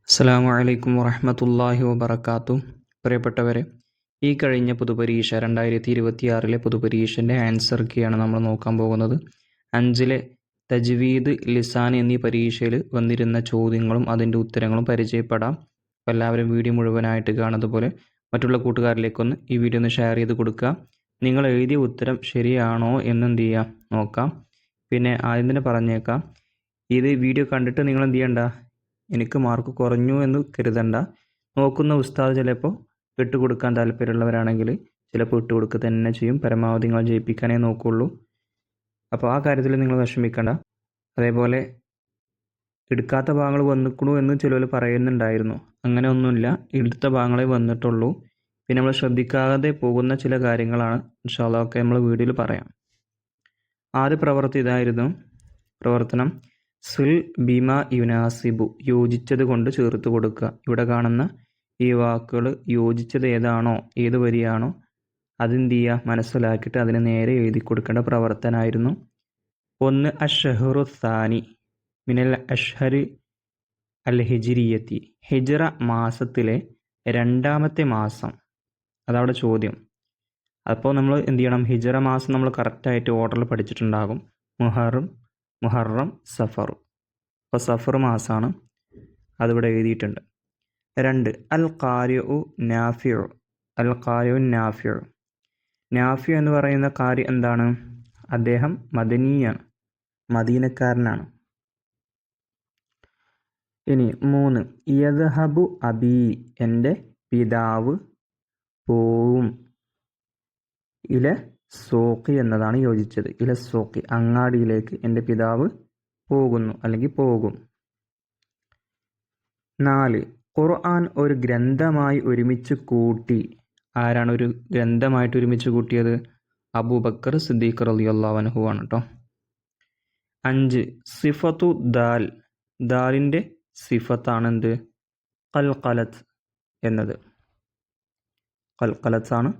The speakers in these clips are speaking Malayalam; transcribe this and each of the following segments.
അസ്സലാമു അലൈക്കും വറഹ്മത്തുള്ളാഹി വബറകാതുഹു. പ്രിയപ്പെട്ടവരെ, ഈ കഴിഞ്ഞ പൊതുപരീക്ഷ 2026 പൊതുപരീക്ഷൻ്റെ ആൻസർ കീയാണ് നമ്മൾ നോക്കാൻ പോകുന്നത്. 5 തജ്വീദ്, ലിസാൻ എന്നീ പരീക്ഷയിൽ വന്നിരുന്ന ചോദ്യങ്ങളും അതിൻ്റെ ഉത്തരങ്ങളും പരിചയപ്പെടാം. അപ്പോൾ എല്ലാവരും വീഡിയോ മുഴുവനായിട്ട് കാണുന്നതുപോലെ മറ്റുള്ള കൂട്ടുകാരിലേക്കൊന്ന് ഈ വീഡിയോ ഒന്ന് ഷെയർ ചെയ്ത് കൊടുക്കുക. നിങ്ങൾ എഴുതിയ ഉത്തരം ശരിയാണോ എന്ന് എന്ത് ചെയ്യുക നോക്കാം. പിന്നെ ആദ്യം തന്നെ പറഞ്ഞേക്കാം, ഇത് വീഡിയോ കണ്ടിട്ട് നിങ്ങൾ എന്ത് ചെയ്യണ്ട, എനിക്ക് മാർക്ക് കുറഞ്ഞു എന്ന് കരുതണ്ട. നോക്കുന്ന ഉസ്താദ് ചിലപ്പോൾ ഇട്ടുകൊടുക്കാൻ താല്പര്യമുള്ളവരാണെങ്കിൽ ചിലപ്പോൾ ഇട്ടുകൊടുക്കുക തന്നെ ചെയ്യും. പരമാവധി നിങ്ങൾ ജയിപ്പിക്കാനേ നോക്കുള്ളൂ. അപ്പോൾ ആ കാര്യത്തിൽ നിങ്ങൾ വിഷമിക്കണ്ട. അതേപോലെ എടുക്കാത്ത ഭാഗങ്ങൾ വന്നിക്കണു എന്ന് ചിലർ പറയുന്നുണ്ടായിരുന്നു. അങ്ങനെ ഒന്നുമില്ല, എടുത്ത ഭാഗങ്ങളെ വന്നിട്ടുള്ളൂ. പിന്നെ നമ്മൾ ശ്രദ്ധിക്കാതെ പോകുന്ന ചില കാര്യങ്ങളാണ്. ഇൻഷാ അല്ലാഹ് ഒക്കെ നമ്മൾ വീഡിയോയിൽ പറയാം. ആദ്യ പ്രവൃത്തി ഇതായിരുന്നു. പ്രവർത്തനം സിൽ ബിമ യുനാസിബു, യോജിച്ചത് കൊണ്ട് ചേർത്ത് കൊടുക്കുക. ഇവിടെ കാണുന്ന ഈ വാക്കുകൾ യോജിച്ചത് ഏതാണോ, ഏത് വരിയാണോ അതെന്ത് ചെയ്യുക, മനസ്സിലാക്കിയിട്ട് അതിന് നേരെ എഴുതി കൊടുക്കേണ്ട പ്രവർത്തനമായിരുന്നു. 1 അഷ്ഹറു സാനി മിനൽ അഷ്ഹരി അൽ ഹിജ്രിയത്തി, ഹിജ്റ മാസത്തിലെ 2ാമത്തെ മാസം. അതവിടെ ചോദ്യം. അപ്പോൾ നമ്മൾ എന്ത് ചെയ്യണം, ഹിജ്റ മാസം നമ്മൾ കറക്റ്റായിട്ട് ഓർഡറിൽ പഠിച്ചിട്ടുണ്ടാകും. മുഹറം, സഫർ. അപ്പോൾ സഫർ മാസമാണ്, അതിവിടെ എഴുതിയിട്ടുണ്ട്. 2 അൽ ഖാരിഉ നാഫിഉ, അൽ ഖാരിഉ നാഫിഉ. നാഫിഉ എന്ന് പറയുന്ന ഖാരി എന്താണ്? അദ്ദേഹം മദനിയാണ്, മദീനക്കാരനാണ്. ഇനി 3 യദ്ഹബു അബി, എൻ്റെ പിതാവ് പോവും. ഇല സൂഖി എന്നതാണ് യോജിച്ചത്. ഇല സൂഖി, അങ്ങാടിയിലേക്ക് എൻ്റെ പിതാവ് പോകുന്നു അല്ലെങ്കിൽ പോകും. 4 ഖുർആൻ ഒരു ഗ്രന്ഥമായി ഒരുമിച്ച് കൂട്ടി. ആരാണ് ഒരു ഗ്രന്ഥമായിട്ട് ഒരുമിച്ച് കൂട്ടിയത്? അബൂബക്കർ സിദ്ദീഖ് റളിയല്ലാഹു അൻഹു ആണ് കേട്ടോ. 5 സിഫത്തു ദാൽ, ദാലിൻ്റെ സിഫത്താണ് എന്ത്? ഖൽഖലത്ത് എന്നത്. ഖൽഖലത്ത് ആണ്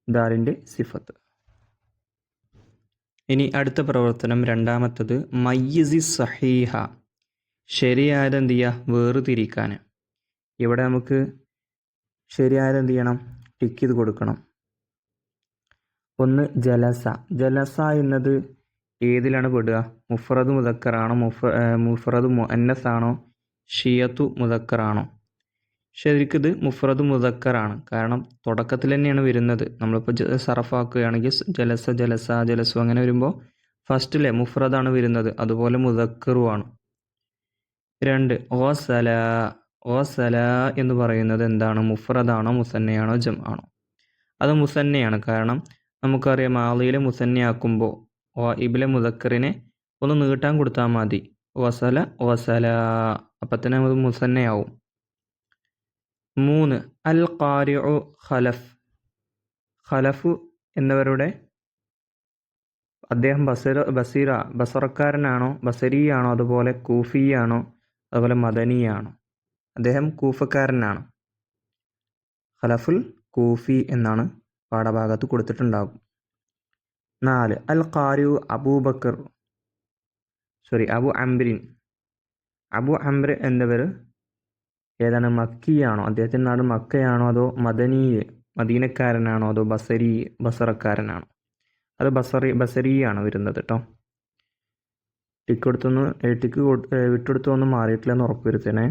ദാലിൻ്റെ സിഫത്ത്. ഇനി അടുത്ത പ്രവർത്തനം 2ാമത്തത് മയ്യിസി സഹീഹ, ശരിയായത് എന്ത് ചെയ്യുക, വേർതിരിക്കാൻ. ഇവിടെ നമുക്ക് ശരിയായത് എന്ത് ചെയ്യണം, ടിക്ക് ചെയ്ത് കൊടുക്കണം. 1 ജലസ, ജലസ എന്നത് ഏതിലാണ് പെടുക? മുഫ്രദ് മുദക്കറാണോ, മുഫ്രദ് മുഅന്നസ് ആണോ, ഷിയത്തു മുദക്കറാണോ? ശരിക്കും ഇത് മുഫ്രദ് മുദക്കറാണ്. കാരണം തുടക്കത്തിൽ തന്നെയാണ് വരുന്നത്. നമ്മളിപ്പോൾ സറഫാക്കുകയാണെങ്കിൽ ജലസ, ജലസ, ജലസു അങ്ങനെ വരുമ്പോൾ ഫസ്റ്റിലെ മുഫ്രദാണ് വരുന്നത്. അതുപോലെ മുദക്കറുമാണ്. 2 ഓസല, ഓസല എന്ന് പറയുന്നത് എന്താണ്? മുഫ്രദാണോ, മുസന്നയാണോ, ജം ആണോ? അത് മുസന്നയാണ്. കാരണം നമുക്കറിയാം, മാളിയിലെ മുസന്നയാക്കുമ്പോൾ ഇബിലെ മുദക്കറിനെ ഒന്ന് നീട്ടാൻ കൊടുത്താൽ മതി. വസല, വസല, അപ്പം തന്നെ അത് മുസന്നയാവും. 3 അൽ ഖാരിഉ ഖലഫ്, ഖലഫ് എന്നവരുടെ അദ്ദേഹം ബസറക്കാരനാണോ, ബസരിയാണോ, അതുപോലെ കൂഫിയാണോ, അതുപോലെ മദനിയാണോ? അദ്ദേഹം കൂഫക്കാരനാണ്. ഖലഫുൽ കൂഫി എന്നാണ് പാഠഭാഗത്ത് കൊടുത്തിട്ടുണ്ടാകും. 4 അൽ ഖാരിഉ അബു അംറിൻ, അബു അംർ എന്നവർ ഏതാണ്? മക്കിയാണോ, അദ്ദേഹത്തിൻ്റെ നാട് മക്കയാണോ, അതോ മദീനക്കാരനാണോ, അതോ ബസറക്കാരനാണോ? അത് ബസരിയാണ് വരുന്നത് കേട്ടോ. ടിക്ക് വിട്ടെടുത്തൊന്നും മാറിയിട്ടില്ലെന്ന് ഉറപ്പുവരുത്തണേ.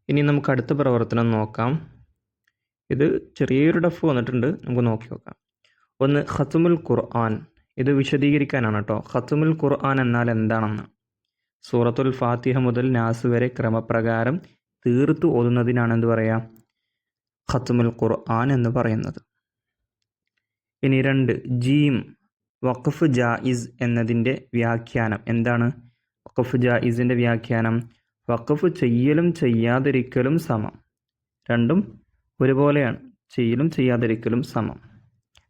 ഇനി നമുക്ക് അടുത്ത പ്രവർത്തനം നോക്കാം. ഇത് ചെറിയൊരു ഡഫ് വന്നിട്ടുണ്ട്, നമുക്ക് നോക്കി നോക്കാം. 1 ഖത്മുൽ ഖുർആൻ, ഇത് വിശദീകരിക്കാനാണ് കേട്ടോ. ഖത്മുൽ ഖുർആൻ എന്നാൽ എന്താണെന്ന്. സൂറത്തുൽ ഫാത്തിഹ മുതൽ നാസ് വരെ ക്രമപ്രകാരം തീർത്ത് ഓതുന്നതിനാണ് എന്ത് പറയുക? ഖത്മുൽ ഖുർആൻ എന്ന് പറയുന്നത്. ഇനി 2 ജീം വഖഫ് ജായിസ് എന്നതിൻ്റെ വ്യാഖ്യാനം എന്താണ്? വഖഫ് ജായിസിൻ്റെ വ്യാഖ്യാനം വഖഫ് ചെയ്യലും ചെയ്യാതിരിക്കലും സമം. രണ്ടും ഒരുപോലെയാണ്, ചെയ്യലും ചെയ്യാതിരിക്കലും സമം.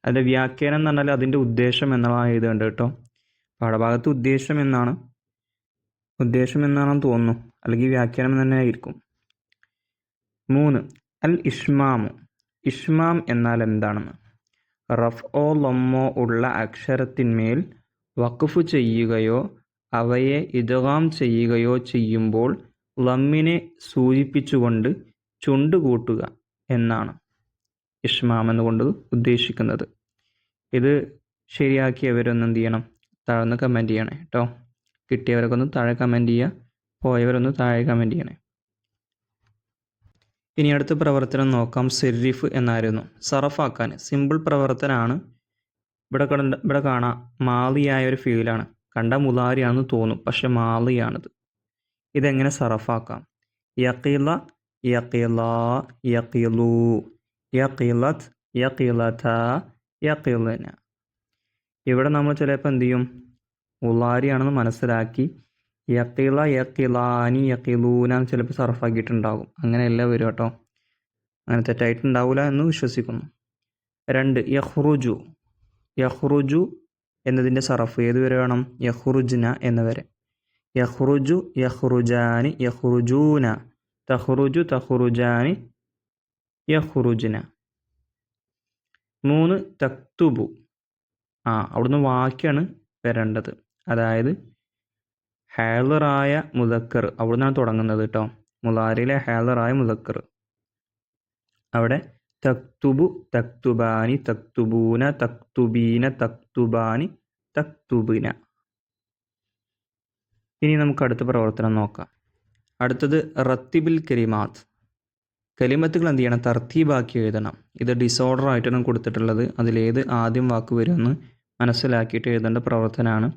അതിൻ്റെ വ്യാഖ്യാനം എന്ന് പറഞ്ഞാൽ അതിൻ്റെ ഉദ്ദേശം എന്നാണ് എഴുതേണ്ടത് കേട്ടോ. പാഠഭാഗത്ത് ഉദ്ദേശം എന്നാണെന്ന് തോന്നുന്നു, അല്ലെങ്കിൽ വ്യാഖ്യാനം തന്നെ ആയിരിക്കും. 3 അൽ ഇഷ്മാമു, ഇഷ്മാം എന്നാൽ എന്താണെന്ന്. റഫ്ഓ ലമ്മോ ഉള്ള അക്ഷരത്തിന്മേൽ വഖഫ് ചെയ്യുകയോ അവയെ ഇദ്ഗാം ചെയ്യുകയോ ചെയ്യുമ്പോൾ ലമ്മിനെ സൂചിപ്പിച്ചുകൊണ്ട് ചുണ്ട് കൂട്ടുക എന്നാണ് ഇഷ്മാം എന്നുകൊണ്ട് ഉദ്ദേശിക്കുന്നത്. ഇത് ശരിയാക്കിയവരൊന്ന് എന്ത് ചെയ്യണം, താഴെ കമൻറ്റ് ചെയ്യണേ കേട്ടോ. കിട്ടിയവരൊക്കെ ഒന്ന് താഴെ കമൻറ്റ് ചെയ്യുക, പോയവരൊന്ന് താഴെ കമൻറ്റ് ചെയ്യണേ. ഇനി അടുത്ത പ്രവർത്തനം നോക്കാം. സെരിഫ് എന്നായിരുന്നു. സറഫാക്കാൻ സിമ്പിൾ പ്രവർത്തനമാണ്. ഇവിടെ കാണാം മാളിയായ ഒരു ഫീലാണ്. കണ്ട മുലാരിയാണെന്ന് തോന്നും, പക്ഷെ മാളിയാണിത്. ഇതെങ്ങനെ സറഫാക്കാം? യഖീല യഖീല യഖീലു യഖീലത് യഖീലത യഖീലന. ഇവിടെ നമ്മൾ ചിലപ്പോൾ എന്ത് ചെയ്യും, മുലാരിയാണെന്ന് മനസ്സിലാക്കി യഖീല യഖീലാനി യഖീലൂന ചിലപ്പോൾ സറഫാക്കിയിട്ടുണ്ടാകും. അങ്ങനെയല്ല വരും കേട്ടോ. അങ്ങനെ തെറ്റായിട്ടുണ്ടാവില്ല എന്ന് വിശ്വസിക്കുന്നു. 2 യഖ്റുജു. യഖ്റുജു എന്നതിൻ്റെ സറഫ് ഏത് വരെ വേണം? യഖ്റുജ്ന എന്ന വരെ. യഖ്റുജു യഖ്റുജാനി യഖ്റുജൂന തഖ്റുജു തഖ്റുജാനി യഖ്റുജ്ന. 3 തക്തുബു. അവിടുന്ന് വാക്യാണ് വരേണ്ടത്. അതായത് ഹാലറായ മുദക്കർ അവിടുന്നാണ് തുടങ്ങുന്നത് കേട്ടോ. മുലാരിയിലെ ഹാലറായ മുദക്കർ. അവിടെ തക്തുബു തക്തുബാനി തക്തുബൂന തക്തുബീന തക്തുബാനി തക്തുബിന. ഇനി നമുക്ക് അടുത്ത പ്രവർത്തനം നോക്കാം. അടുത്തത് റത്തിബിൽ കലിമാത്ത്. കലിമത്തുകൾ എന്ത് ചെയ്യണം? തർത്തീബാക്കി എഴുതണം. ഇത് ഡിസോർഡർ ആയിട്ടാണ് കൊടുത്തിട്ടുള്ളത്. അതിലേത് ആദ്യം വാക്ക് വരുമെന്ന് മനസ്സിലാക്കിയിട്ട് എഴുതേണ്ട പ്രവർത്തനമാണ്.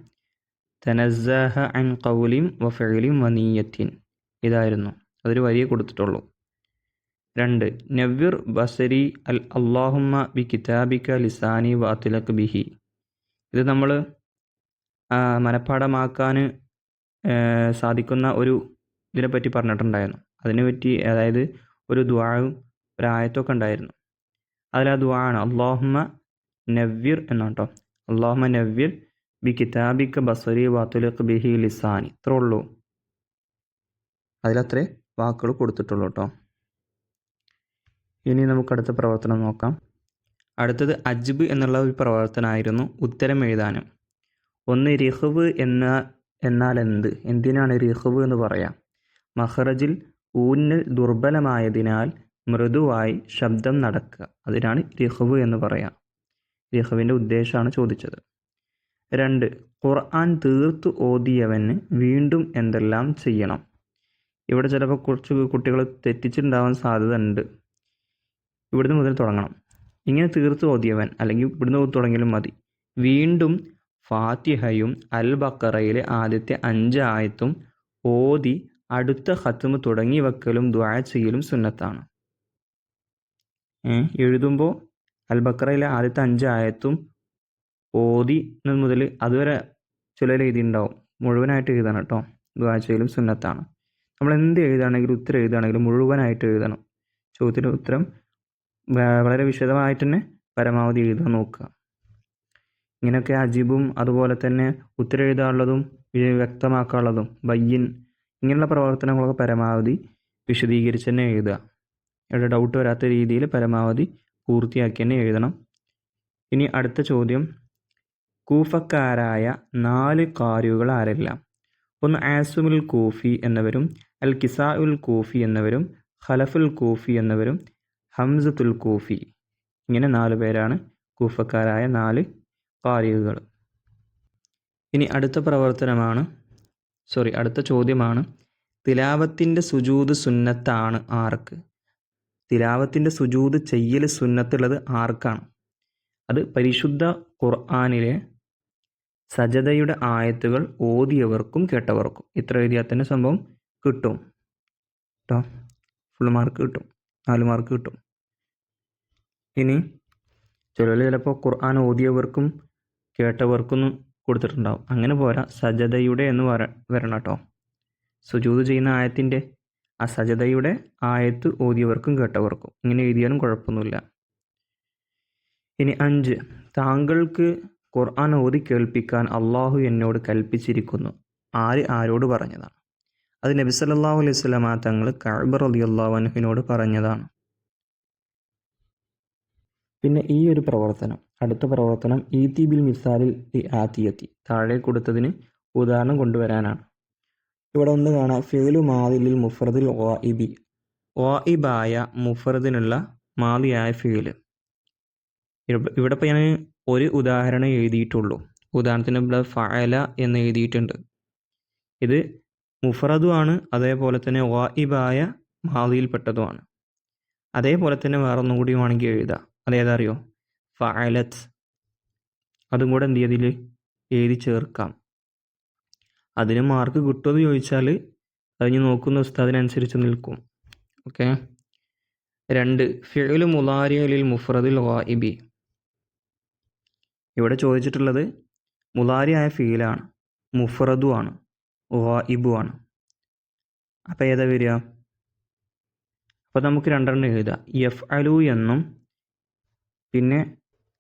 തനസ്സഹ അൻ ഖൗലിൻ വഫഇലിൻ വനിയത്തിൻ. ഇതായിരുന്നു. അതൊരു വരിയെ കൊടുത്തിട്ടുള്ളൂ. 2 നവ്വിർ ബസരി അൽ അല്ലാഹുമ്മ ബി കിതാബിക ലിസാനി വാതിലക് ബിഹി. ഇത് നമ്മൾ മനഃപ്പാഠമാക്കാൻ സാധിക്കുന്ന ഒരു ഇതിനെപ്പറ്റി പറഞ്ഞിട്ടുണ്ടായിരുന്നു. അതിനെപ്പറ്റി അതായത് ഒരു ദുആവും ഒരു ആയത്തൊക്കെ ഉണ്ടായിരുന്നു. അതിൽ ആ ദുആ ആണ് അല്ലാഹുമ്മ നവ്വിർ എന്നാണ് കേട്ടോ. അല്ലാഹുമ്മ നവ്വിർ ബി കിതാബിക ബസരി വാതിലക് ബിഹി ലിസാനി. ഇത്രേ ഉള്ളൂ. അതിലത്രേ വാക്കുകൾ കൊടുത്തിട്ടുള്ളൂ കേട്ടോ. ഇനി നമുക്ക് അടുത്ത പ്രവർത്തനം നോക്കാം. അടുത്തത് അജ്ബ് എന്നുള്ള ഒരു പ്രവർത്തനമായിരുന്നു. ഉത്തരം എഴുതാനും. 1 റിഹ്വ് എന്നാൽ എന്തിനാണ് റിഹ്വ് എന്ന് പറയാം? മഖ്റജിൽ ഊന്നൽ ദുർബലമായതിനാൽ മൃദുവായി ശബ്ദം നടക്കുക, അതിനാണ് റിഹ്വ് എന്ന് പറയാം. റിഹ്വിൻ്റെ ഉദ്ദേശമാണ് ചോദിച്ചത്. 2 ഖുർആൻ തീർത്തു ഓതിയവന് വീണ്ടും എന്തെല്ലാം ചെയ്യണം? ഇവിടെ ചിലപ്പോൾ കുറച്ച് കുട്ടികൾ തെറ്റിച്ചിട്ടുണ്ടാവാൻ സാധ്യത ഉണ്ട്. ഇവിടുന്ന് മുതൽ തുടങ്ങണം. ഇങ്ങനെ തീർത്ത് ഓതിയവൻ, അല്ലെങ്കിൽ ഇവിടുന്ന് തുടങ്ങിയാലും മതി. വീണ്ടും ഫാത്തിഹയും അൽ ബഖറയിലെ ആദ്യത്തെ 5 ആയത്തും ഓതി അടുത്ത ഖത്മ് തുടങ്ങി വെക്കലും ദുആ ചെയ്യലും സുന്നത്താണ്. എഴുതുമ്പോൾ അൽ ബഖറയിലെ ആദ്യത്തെ 5 ആയത്തും ഓതി മുതൽ അതുവരെ ചിലർ എഴുതിയിട്ടുണ്ടാവും. മുഴുവനായിട്ട് എഴുതണം കേട്ടോ. ദുആ ചെയ്യലും സുന്നത്താണ്. നമ്മൾ എന്ത് എഴുതുകയാണെങ്കിലും ഉത്തരം എഴുതുകയാണെങ്കിലും മുഴുവനായിട്ട് എഴുതണം. ചോദ്യത്തിൻ്റെ ഉത്തരം വളരെ വിശദമായിട്ട് തന്നെ പരമാവധി എഴുതാൻ നോക്കുക. ഇങ്ങനെയൊക്കെ അജീബും അതുപോലെ തന്നെ ഉത്തരം എഴുതാനുള്ളതും വ്യക്തമാക്കാനുള്ളതും ബയ്യിൻ ഇങ്ങനെയുള്ള പ്രവർത്തനങ്ങളൊക്കെ പരമാവധി വിശദീകരിച്ച് തന്നെ എഴുതുക. ഇവിടെ ഡൗട്ട് വരാത്ത രീതിയിൽ പരമാവധി പൂർത്തിയാക്കി തന്നെ എഴുതണം. ഇനി അടുത്ത ചോദ്യം, കൂഫക്കാരായ 4 ഖാരികൾ ആരെല്ലാം? 1 ആസുമുൽ കൂഫി എന്നവരും അൽ കിസാഉൽ കൂഫി എന്നവരും ഖലഫുൽ കൂഫി എന്നവരും ഹംസത്തുൽ കൂഫി. ഇങ്ങനെ 4 പേരാണ് കൂഫക്കാരായ 4 ഖാരികൾ. ഇനി അടുത്ത ചോദ്യമാണ്, തിലാവത്തിൻ്റെ സുജൂദ് സുന്നത്താണ് ആർക്ക്? തിലാവത്തിൻ്റെ സുജൂദ് ചെയ്യൽ സുന്നത്തുള്ളത് ആർക്കാണ്? അത് പരിശുദ്ധ ഖുർആനിലെ സജദയുടെ ആയത്തുകൾ ഓതിയവർക്കും കേട്ടവർക്കും. ഇത്ര എഴുതിയാൽ തന്നെ സംഭവം കിട്ടും കേട്ടോ. ഫുൾ മാർക്ക് കിട്ടും, 4 മാർക്ക് കിട്ടും. ഇനി ചിലപ്പോൾ ഖുർആൻ ഓതിയവർക്കും കേട്ടവർക്കും കൊടുത്തിട്ടുണ്ടാവും. അങ്ങനെ പോരാ, സജദയുടെ എന്ന് വരണം കേട്ടോ. സുജൂദ് ചെയ്യുന്ന ആയത്തിൻ്റെ ആ സജദയുടെ ആയത്ത് ഓതിയവർക്കും കേട്ടവർക്കും ഇങ്ങനെ എഴുതിയാലും കുഴപ്പമൊന്നുമില്ല. ഇനി 5 താങ്കൾക്ക് ഖുർആൻ ഓതി കേൾപ്പിക്കാൻ അള്ളാഹു എന്നോട് കൽപ്പിച്ചിരിക്കുന്നു. ആരോട് പറഞ്ഞതാണ്? അത് നബി സല്ലല്ലാഹു അലൈഹി വസല്ലമ തങ്ങൾ കഅബ് റളിയല്ലാഹു അൻഹുവിനോട് പറഞ്ഞതാണ്. പിന്നെ ഈ ഒരു പ്രവർത്തനം, അടുത്ത പ്രവർത്തനം ഈതി ബിൽ മിസാലിൽ ആതിയത്തി, താഴെ കൊടുത്തതിന് ഉദാഹരണം കൊണ്ടുവരാനാണ്. ഇവിടെ ഒന്ന് കാണാം, ഫിഅ്ലു മാദിലിൽ മുഫ്രദിൽ ഗായിബി, ഗായിബായ മുഫ്രദിനുള്ള മാദിയായ ഫിഅ്ല്. ഇവിടെ ഇപ്പോൾ ഞാൻ ഒരു ഉദാഹരണം എഴുതിയിട്ടുള്ളൂ. ഉദാഹരണത്തിന് ഇവിടെ ഫഅല എന്ന് എഴുതിയിട്ടുണ്ട്. ഇത് മുഫ്രദുമാണ്, അതേപോലെ തന്നെ ഗായിബായ മാദിയിൽപ്പെട്ടതുമാണ്. അതേപോലെ തന്നെ വേറെ ഒന്നും കൂടി വേണമെങ്കിൽ എഴുതാം. അതേതറിയോ? ഫഅലത്ത്. അതും കൂടെ എന്ത് ചെയ്തിൽ എഴുതി ചേർക്കാം. അതിന് മാർക്ക് കിട്ടുമെന്ന് ചോദിച്ചാൽ അതിന് നോക്കുന്ന ഉസ്താദിനനുസരിച്ച് നിൽക്കും. ഓക്കെ. 2 ഫിഅ്ലു മുളാരിഇൽ മുഫ്രദിൽ ഗായിബി. ഇവിടെ ചോദിച്ചിട്ടുള്ളത് മുളാരിയായ ഫിഅലാണ്, മുഫ്രദുമാണ്, ഗായിബുമാണ്. അപ്പോൾ ഏതാ വരിക? അപ്പോൾ നമുക്ക് 2 എഴുതാം. യഫ്അലു എന്നും പിന്നെ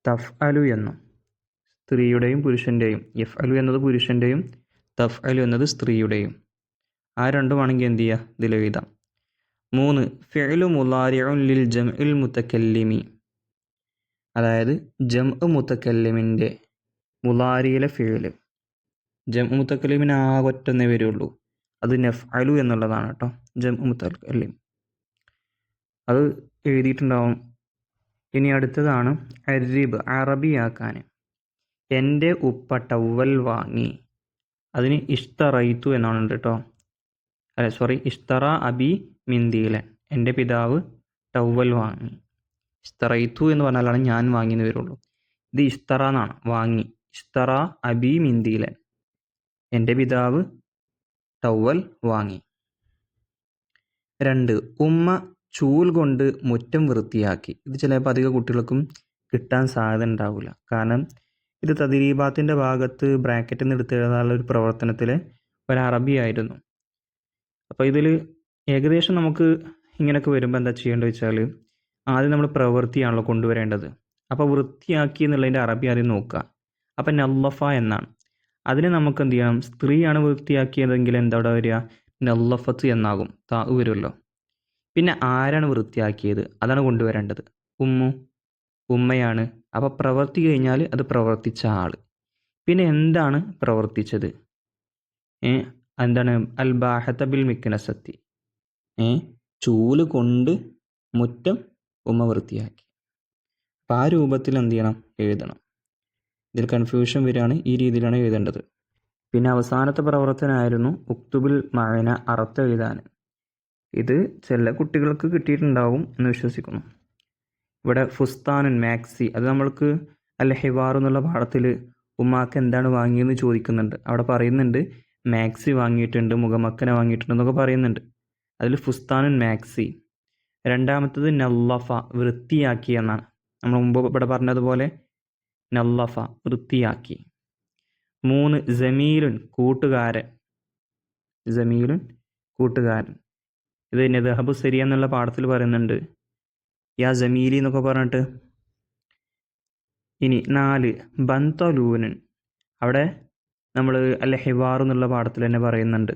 തഫ്അലു എന്നും, സ്ത്രീയുടെയും പുരുഷൻ്റെയും. യഫ്അലു എന്നത് പുരുഷൻ്റെയും തഫ്അലു എന്നത് സ്ത്രീയുടെയും. ആ രണ്ടുമാണെങ്കിൽ എന്ത് ചെയ്യുക? ഇതിൽ എഴുതാം. 3 ഫിഅ്ലു മുളാരിഉൻ ലിൽ ജംഇൽ മുതക്കല്ലിമി. അതായത് ജംഉ മുതക്കല്ലിമിൻ്റെ മുളാരിയിലെ ഫിഅ്ല്. ജംഉ മുതക്കല്ലിമിന് ആകെ ഒറ്റന്നേ വരുള്ളൂ, അത് നഫ്അലു എന്നുള്ളതാണ് കേട്ടോ. ജംഉ മുതക്കല്ലിം അത് എഴുതിയിട്ടുണ്ടാവും. ഇനി അടുത്തതാണ് അരിബ്, അറബിയാക്കാൻ. എൻ്റെ ഉപ്പ ടവൽ വാങ്ങി. അതിന് ഇഷ്തറൈത്തു എന്നാണ് കേട്ടോ. ഇഷ്തറ അബി മിന്ദീലൻ. എൻ്റെ പിതാവ് ടവൽ വാങ്ങി. ഇഷ്തറൈത്തു എന്ന് പറഞ്ഞാലാണ് ഞാൻ വാങ്ങിയെന്ന് വരുള്ളൂ. ഇത് ഇഷ്തറ എന്നാണ്, വാങ്ങി. ഇഷ്തറ അബി മിന്ദീലൻ, എൻ്റെ പിതാവ് ടവൽ വാങ്ങി. 2 ഉമ്മ ചൂൽ കൊണ്ട് മുറ്റം വൃത്തിയാക്കി. ഇത് ചിലപ്പോൾ അധിക കുട്ടികൾക്കും കിട്ടാൻ സാധ്യത ഉണ്ടാവില്ല. കാരണം ഇത് തദ്രീബാത്തിൻ്റെ ഭാഗത്ത് ബ്രാക്കറ്റിൽ നിന്ന് എടുത്ത് എഴുതാനുള്ള ഒരു പ്രവർത്തനത്തിലെ ഒരു അറബി ആയിരുന്നു. അപ്പോൾ ഇതിൽ ഏകദേശം നമുക്ക് ഇങ്ങനെയൊക്കെ വരുമ്പോൾ എന്താ ചെയ്യേണ്ടത് വെച്ചാൽ, ആദ്യം നമ്മൾ പ്രവൃത്തിയാണല്ലോ കൊണ്ടുവരേണ്ടത്. അപ്പോൾ വൃത്തിയാക്കി എന്നുള്ളതിൻ്റെ അറബി ആദ്യം നോക്കുക. അപ്പം നല്ലഫ എന്നാണ്. അതിന് നമുക്ക് എന്ത് ചെയ്യണം? സ്ത്രീയാണ് വൃത്തിയാക്കിയതെങ്കിൽ എന്താ അവിടെ വരിക? നല്ലഫത്ത് എന്നാകും, താ വരുമല്ലോ. പിന്നെ ആരാണ് വൃത്തിയാക്കിയത്? അതാണ് കൊണ്ടുവരേണ്ടത്. ഉമ്മയാണ്. അപ്പോൾ പ്രവർത്തി കഴിഞ്ഞാൽ അത് പ്രവർത്തിച്ച ആൾ. പിന്നെ എന്താണ് പ്രവർത്തിച്ചത്? എന്താണ്? അൽ ബാഹത്ത ബിൽ മിക്നസത്തി, ചൂല് കൊണ്ട് മുറ്റം ഉമ്മ വൃത്തിയാക്കി. അപ്പോൾ ആ രൂപത്തിൽ എന്ത് ചെയ്യണം? എഴുതണം. ഇതിൽ കൺഫ്യൂഷൻ വരികയാണ്, ഈ രീതിയിലാണ് എഴുതേണ്ടത്. പിന്നെ അവസാനത്തെ പ്രവർത്തനമായിരുന്നു ഉക്തുബുൽ മഅന, അർത്ഥം എഴുതാൻ. ഇത് ചില കുട്ടികൾക്ക് കിട്ടിയിട്ടുണ്ടാവും എന്ന് വിശ്വസിക്കുന്നു. ഇവിടെ ഫുസ്താനുൻ, മാക്സി. അത് നമ്മൾക്ക് അൽ ഹിവാർ എന്നുള്ള പാഠത്തിൽ ഉമ്മാക്ക് എന്താണ് വാങ്ങിയെന്ന് ചോദിക്കുന്നുണ്ട്. അവിടെ പറയുന്നുണ്ട് മാക്സി വാങ്ങിയിട്ടുണ്ട്, മുഖമക്കന വാങ്ങിയിട്ടുണ്ട് എന്നൊക്കെ പറയുന്നുണ്ട്. അതിൽ ഫുസ്താനുൻ മാക്സി. രണ്ടാമത്തത് നല്ലഫ, വൃത്തിയാക്കി എന്നാണ്. നമ്മൾ മുമ്പ് ഇവിടെ പറഞ്ഞതുപോലെ നല്ലഫ, വൃത്തിയാക്കി. 3 ജമീലുൻ, കൂട്ടുകാരൻ. ജമീലുൻ, കൂട്ടുകാരൻ. ഇത് നദ്ഹബു സരിയ എന്നുള്ള പാഠത്തിൽ പറയുന്നുണ്ട്, യാ ജമീലി എന്നൊക്കെ പറഞ്ഞിട്ട്. ഇനി 4 ബന്തലൂനൻ. അവിടെ നമ്മൾ അൽ ഹിവാർ എന്നുള്ള പാഠത്തിൽ തന്നെ പറയുന്നുണ്ട്,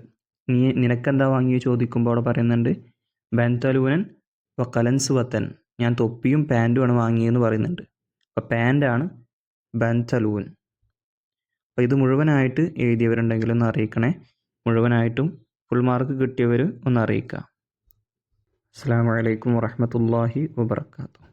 നിനക്കെന്താ വാങ്ങിയോ ചോദിക്കുമ്പോൾ അവിടെ പറയുന്നുണ്ട് ബന്തലൂനൻ വക്കലൻസ് വത്തൻ, ഞാൻ തൊപ്പിയും പാൻറ്റുമാണ് വാങ്ങിയെന്ന് പറയുന്നുണ്ട്. അപ്പോൾ പാൻറ്റാണ് ബന്തലൂൻ. അപ്പോൾ ഇത് മുഴുവനായിട്ട് എഴുതിയവരുണ്ടെങ്കിൽ ഒന്ന് അറിയിക്കണേ. മുഴുവനായിട്ടും ഫുൾ മാർക്ക് കിട്ടിയവർ ഒന്ന് അറിയിക്കുക. അസ്സലാമു അലൈക്കും വറഹ്മത്തുള്ളാഹി വബറകാതുഹു.